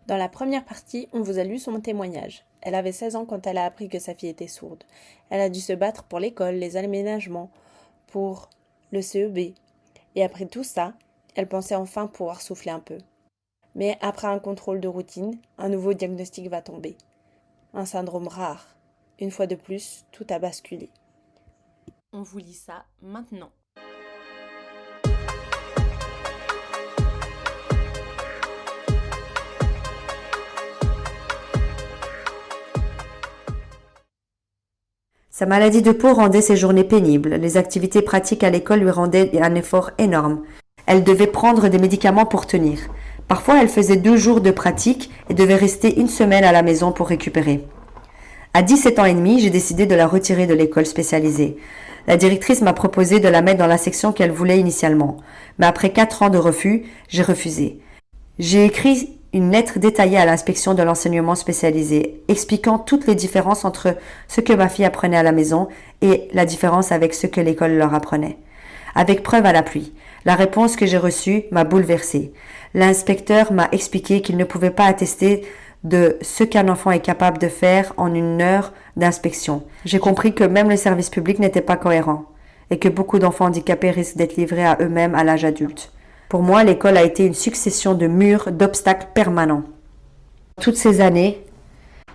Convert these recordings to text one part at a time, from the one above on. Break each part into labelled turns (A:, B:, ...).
A: Dans la première partie, on vous a lu son témoignage. Elle avait 16 ans quand elle a appris que sa fille était sourde. Elle a dû se battre pour l'école, les aménagements, pour le CEB. Et après tout ça, elle pensait enfin pouvoir souffler un peu. Mais après un contrôle de routine, un nouveau diagnostic va tomber. Un syndrome rare. Une fois de plus, tout a basculé. On vous lit ça maintenant.
B: Sa maladie de peau rendait ses journées pénibles. Les activités pratiques à l'école lui rendaient un effort énorme. Elle devait prendre des médicaments pour tenir. Parfois, elle faisait 2 jours de pratique et devait rester une semaine à la maison pour récupérer. À 17 ans et demi, j'ai décidé de la retirer de l'école spécialisée. La directrice m'a proposé de la mettre dans la section qu'elle voulait initialement. Mais après 4 ans de refus, j'ai refusé. J'ai écrit une lettre détaillée à l'inspection de l'enseignement spécialisé, expliquant toutes les différences entre ce que ma fille apprenait à la maison et la différence avec ce que l'école leur apprenait. Avec preuve à l'appui, la réponse que j'ai reçue m'a bouleversée. L'inspecteur m'a expliqué qu'il ne pouvait pas attester de ce qu'un enfant est capable de faire en une heure d'inspection. J'ai compris que même le service public n'était pas cohérent et que beaucoup d'enfants handicapés risquent d'être livrés à eux-mêmes à l'âge adulte. Pour moi, l'école a été une succession de murs, d'obstacles permanents. Toutes ces années,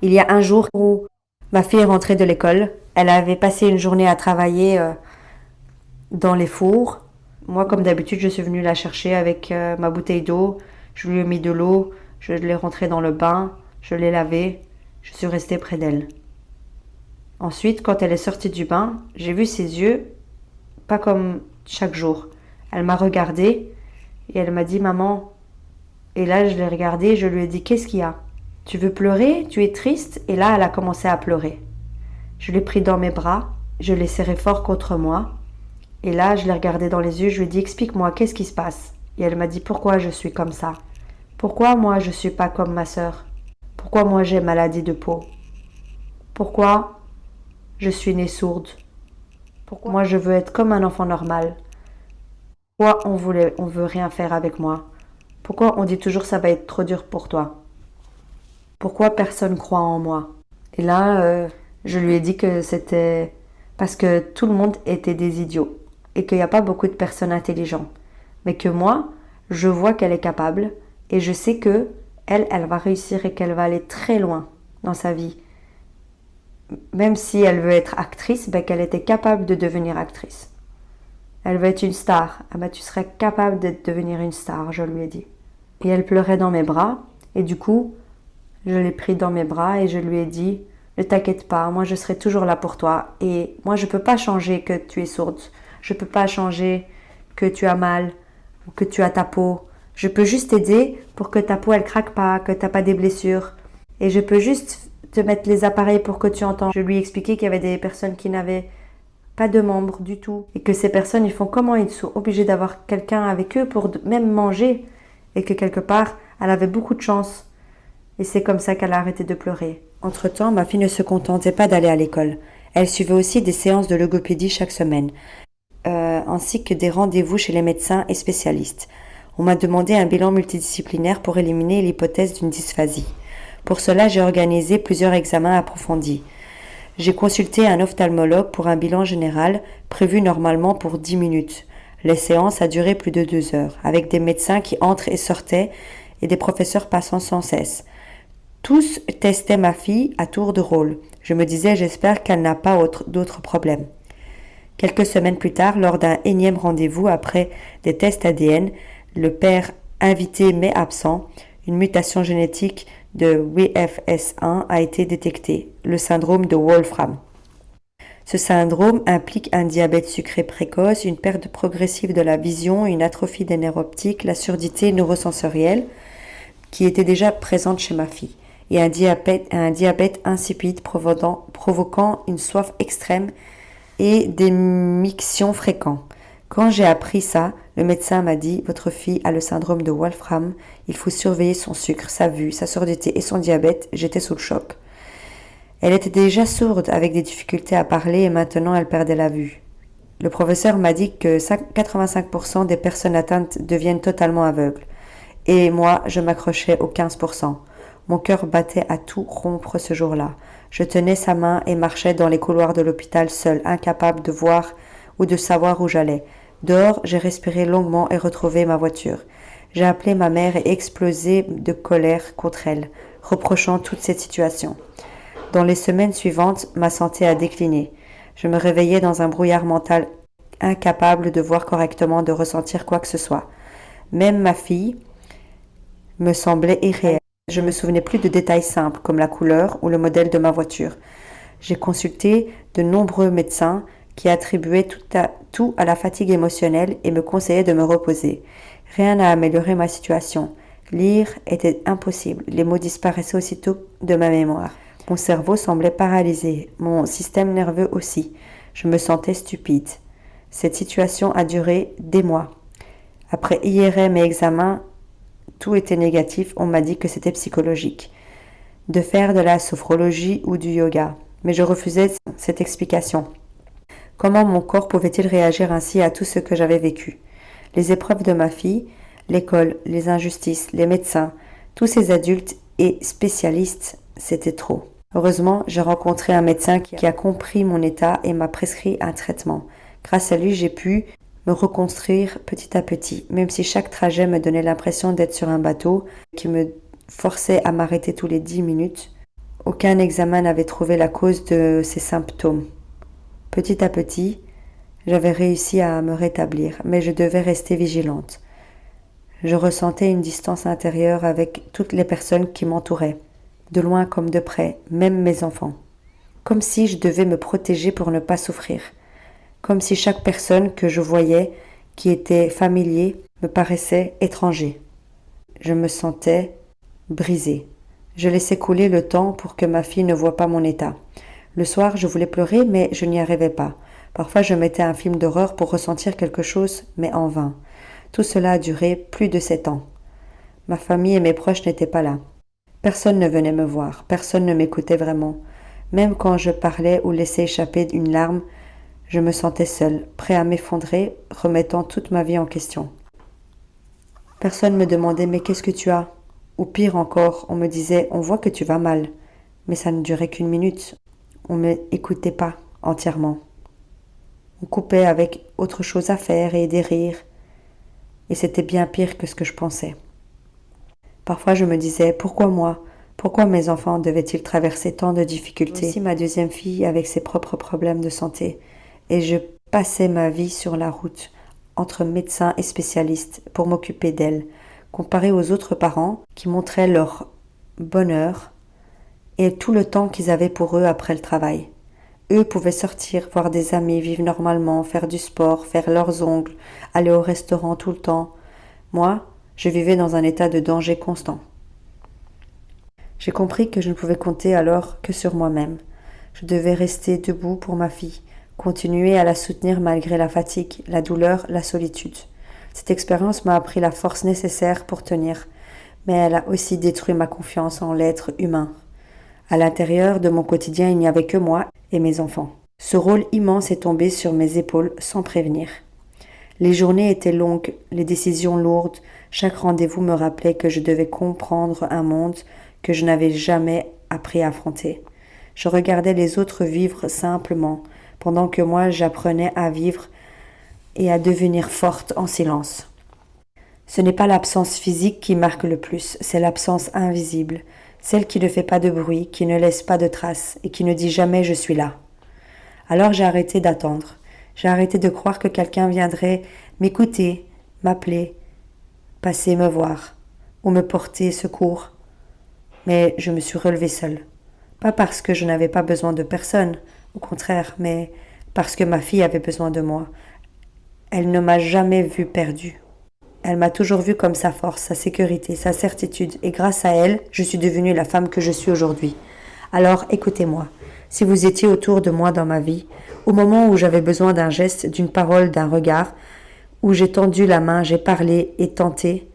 B: il y a un jour où ma fille est rentrée de l'école. Elle avait passé une journée à travailler dans les fours. Moi, comme d'habitude, je suis venue la chercher avec ma bouteille d'eau. Je lui ai mis de l'eau, je l'ai rentrée dans le bain, je l'ai lavée. Je suis restée près d'elle. Ensuite, quand elle est sortie du bain, j'ai vu ses yeux, pas comme chaque jour. Elle m'a regardée et elle m'a dit « Maman ». Et là, je l'ai regardée et je lui ai dit « Qu'est-ce qu'il y a ? Tu veux pleurer ? Tu es triste ?» Et là, elle a commencé à pleurer. Je l'ai pris dans mes bras, je l'ai serré fort contre moi. Et là, je l'ai regardée dans les yeux, je lui ai dit « Explique-moi, qu'est-ce qui se passe ?» Et elle m'a dit « Pourquoi je suis comme ça ? Pourquoi moi, je suis pas comme ma sœur ? Pourquoi moi, j'ai maladie de peau ? Pourquoi je suis née sourde ? Pourquoi moi, je veux être comme un enfant normal ? Pourquoi on veut rien faire avec moi ? Pourquoi on dit toujours ça va être trop dur pour toi ? Pourquoi personne croit en moi ? Et là, je lui ai dit que c'était parce que tout le monde était des idiots et qu'il n'y a pas beaucoup de personnes intelligentes. Mais que moi, je vois qu'elle est capable et je sais que elle va réussir et qu'elle va aller très loin dans sa vie. Même si elle veut être actrice, qu'elle était capable de devenir actrice. Elle veut être une star. Ah tu serais capable de devenir une star, je lui ai dit. Et elle pleurait dans mes bras. Et du coup, je l'ai pris dans mes bras et je lui ai dit « Ne t'inquiète pas, moi je serai toujours là pour toi. Et moi je ne peux pas changer que tu es sourde. Je ne peux pas changer que tu as mal ou que tu as ta peau. Je peux juste t'aider pour que ta peau elle craque pas, que tu n'as pas des blessures. Et je peux juste te mettre les appareils pour que tu entends. » Je lui ai expliqué qu'il y avait des personnes qui n'avaient pas de membres du tout. Et que ces personnes, ils font comment? Ils sont obligés d'avoir quelqu'un avec eux pour même manger. Et que quelque part, elle avait beaucoup de chance. Et c'est comme ça qu'elle a arrêté de pleurer. Entre-temps, ma fille ne se contentait pas d'aller à l'école. Elle suivait aussi des séances de logopédie chaque semaine, ainsi que des rendez-vous chez les médecins et spécialistes. On m'a demandé un bilan multidisciplinaire pour éliminer l'hypothèse d'une dysphasie. Pour cela, j'ai organisé plusieurs examens approfondis. J'ai consulté un ophtalmologue pour un bilan général prévu normalement pour 10 minutes. Les séances a duré plus de 2 heures, avec des médecins qui entrent et sortaient et des professeurs passant sans cesse. Tous testaient ma fille à tour de rôle. Je me disais, j'espère qu'elle n'a pas d'autres problèmes. Quelques semaines plus tard, lors d'un énième rendez-vous après des tests ADN, le père invité mais absent, une mutation génétique de WFS1 a été détectée, le syndrome de Wolfram. Ce syndrome implique un diabète sucré précoce, une perte progressive de la vision, une atrophie des nerfs optiques, la surdité neurosensorielle qui était déjà présente chez ma fille, et un diabète insipide provoquant une soif extrême et des mictions fréquents. Quand j'ai appris ça, le médecin m'a dit « Votre fille a le syndrome de Wolfram, il faut surveiller son sucre, sa vue, sa surdité et son diabète. » J'étais sous le choc. Elle était déjà sourde avec des difficultés à parler et maintenant elle perdait la vue. Le professeur m'a dit que 85% des personnes atteintes deviennent totalement aveugles. Et moi, je m'accrochais aux 15%. Mon cœur battait à tout rompre ce jour-là. Je tenais sa main et marchais dans les couloirs de l'hôpital seul, incapable de voir ou de savoir où j'allais. Dehors, j'ai respiré longuement et retrouvé ma voiture. J'ai appelé ma mère et explosé de colère contre elle, reprochant toute cette situation. Dans les semaines suivantes, ma santé a décliné. Je me réveillais dans un brouillard mental, incapable de voir correctement, de ressentir quoi que ce soit. Même ma fille me semblait irréelle. Je me souvenais plus de détails simples comme la couleur ou le modèle de ma voiture. J'ai consulté de nombreux médecins qui attribuaient tout à la fatigue émotionnelle et me conseillaient de me reposer. Rien n'a amélioré ma situation. Lire était impossible. Les mots disparaissaient aussitôt de ma mémoire. Mon cerveau semblait paralysé, mon système nerveux aussi. Je me sentais stupide. Cette situation a duré des mois. Après IRM et examens, tout était négatif. On m'a dit que c'était psychologique. De faire de la sophrologie ou du yoga. Mais je refusais cette explication. Comment mon corps pouvait-il réagir ainsi à tout ce que j'avais vécu? Les épreuves de ma fille, l'école, les injustices, les médecins, tous ces adultes et spécialistes, c'était trop. Heureusement, j'ai rencontré un médecin qui a compris mon état et m'a prescrit un traitement. Grâce à lui, j'ai pu me reconstruire petit à petit, même si chaque trajet me donnait l'impression d'être sur un bateau qui me forçait à m'arrêter tous les 10 minutes. Aucun examen n'avait trouvé la cause de ces symptômes. Petit à petit, j'avais réussi à me rétablir, mais je devais rester vigilante. Je ressentais une distance intérieure avec toutes les personnes qui m'entouraient, de loin comme de près, même mes enfants. Comme si je devais me protéger pour ne pas souffrir. Comme si chaque personne que je voyais, qui était familier, me paraissait étranger. Je me sentais brisée. Je laissais couler le temps pour que ma fille ne voie pas mon état. Le soir, je voulais pleurer, mais je n'y arrivais pas. Parfois, je mettais un film d'horreur pour ressentir quelque chose, mais en vain. Tout cela a duré plus de 7 ans. Ma famille et mes proches n'étaient pas là. Personne ne venait me voir, personne ne m'écoutait vraiment. Même quand je parlais ou laissais échapper une larme, je me sentais seule, prêt à m'effondrer, remettant toute ma vie en question. Personne me demandait « Mais qu'est-ce que tu as ?» Ou pire encore, on me disait « On voit que tu vas mal ». Mais ça ne durait qu'1 minute. On ne m'écoutait pas entièrement. On coupait avec autre chose à faire et des rires. Et c'était bien pire que ce que je pensais. Parfois je me disais, pourquoi moi? Pourquoi mes enfants devaient-ils traverser tant de difficultés? Aussi ma deuxième fille avec ses propres problèmes de santé. Et je passais ma vie sur la route, entre médecins et spécialistes, pour m'occuper d'elle, comparée aux autres parents qui montraient leur bonheur et tout le temps qu'ils avaient pour eux après le travail. Eux pouvaient sortir, voir des amis, vivre normalement, faire du sport, faire leurs ongles, aller au restaurant tout le temps. Moi, je vivais dans un état de danger constant. J'ai compris que je ne pouvais compter alors que sur moi-même. Je devais rester debout pour ma fille, continuer à la soutenir malgré la fatigue, la douleur, la solitude. Cette expérience m'a appris la force nécessaire pour tenir, mais elle a aussi détruit ma confiance en l'être humain. À l'intérieur de mon quotidien, il n'y avait que moi et mes enfants. Ce rôle immense est tombé sur mes épaules sans prévenir. Les journées étaient longues, les décisions lourdes, chaque rendez-vous me rappelait que je devais comprendre un monde que je n'avais jamais appris à affronter. Je regardais les autres vivre simplement, pendant que moi j'apprenais à vivre et à devenir forte en silence. Ce n'est pas l'absence physique qui marque le plus, c'est l'absence invisible, celle qui ne fait pas de bruit, qui ne laisse pas de traces et qui ne dit jamais « je suis là ». Alors j'ai arrêté d'attendre, j'ai arrêté de croire que quelqu'un viendrait m'écouter, m'appeler, passer me voir ou me porter secours. Mais je me suis relevée seule, pas parce que je n'avais pas besoin de personne, au contraire, mais parce que ma fille avait besoin de moi. Elle ne m'a jamais vue perdue. Elle m'a toujours vue comme sa force, sa sécurité, sa certitude, et grâce à elle, je suis devenue la femme que je suis aujourd'hui. Alors écoutez-moi, si vous étiez autour de moi dans ma vie, au moment où j'avais besoin d'un geste, d'une parole, d'un regard, où j'ai tendu la main, j'ai parlé et tenté,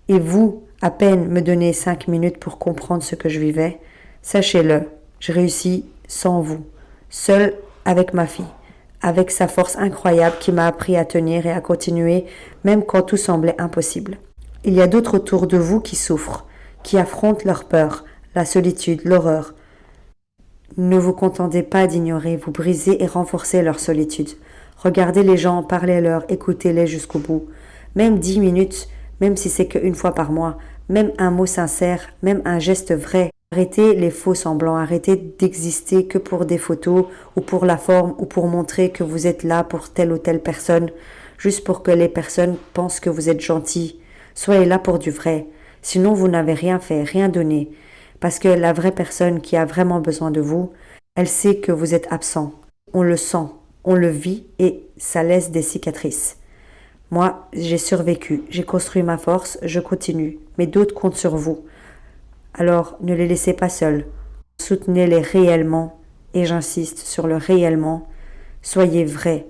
B: et vous, à peine me donnez 5 minutes pour comprendre ce que je vivais, sachez-le, j'ai réussi sans vous, seule avec ma fille, avec sa force incroyable qui m'a appris à tenir et à continuer, même quand tout semblait impossible. Il y a d'autres autour de vous qui souffrent, qui affrontent leur peur, la solitude, l'horreur. Ne vous contentez pas d'ignorer, vous brisez et renforcez leur solitude. Regardez les gens, parlez-leur, écoutez-les jusqu'au bout. Même 10 minutes, même si c'est qu'une fois par mois, même un mot sincère, même un geste vrai. Arrêtez les faux semblants, arrêtez d'exister que pour des photos ou pour la forme ou pour montrer que vous êtes là pour telle ou telle personne, juste pour que les personnes pensent que vous êtes gentil. Soyez là pour du vrai, sinon vous n'avez rien fait, rien donné, parce que la vraie personne qui a vraiment besoin de vous, elle sait que vous êtes absent. On le sent, on le vit et ça laisse des cicatrices. Moi, j'ai survécu, j'ai construit ma force, je continue, mais d'autres comptent sur vous. Alors, ne les laissez pas seuls. Soutenez-les réellement, et j'insiste sur le réellement. Soyez vrais.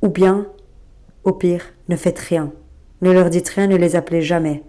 B: Ou bien, au pire, ne faites rien. Ne leur dites rien, ne les appelez jamais.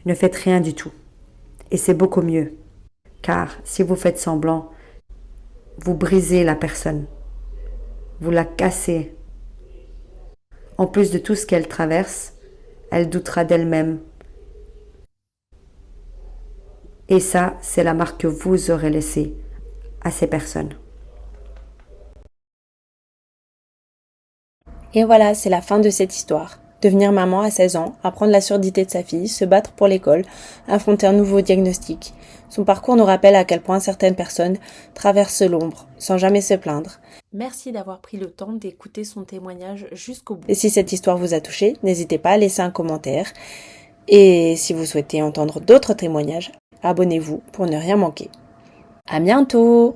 B: Ne faites rien du tout. Et c'est beaucoup mieux. Car si vous faites semblant, vous brisez la personne. Vous la cassez. En plus de tout ce qu'elle traverse, elle doutera d'elle-même. Et ça, c'est la marque que vous aurez laissée à ces personnes.
A: Et voilà, c'est la fin de cette histoire. Devenir maman à 16 ans, apprendre la surdité de sa fille, se battre pour l'école, affronter un nouveau diagnostic. Son parcours nous rappelle à quel point certaines personnes traversent l'ombre, sans jamais se plaindre. Merci d'avoir pris le temps d'écouter son témoignage jusqu'au bout. Et si cette histoire vous a touché, n'hésitez pas à laisser un commentaire. Et si vous souhaitez entendre d'autres témoignages, abonnez-vous pour ne rien manquer. À bientôt!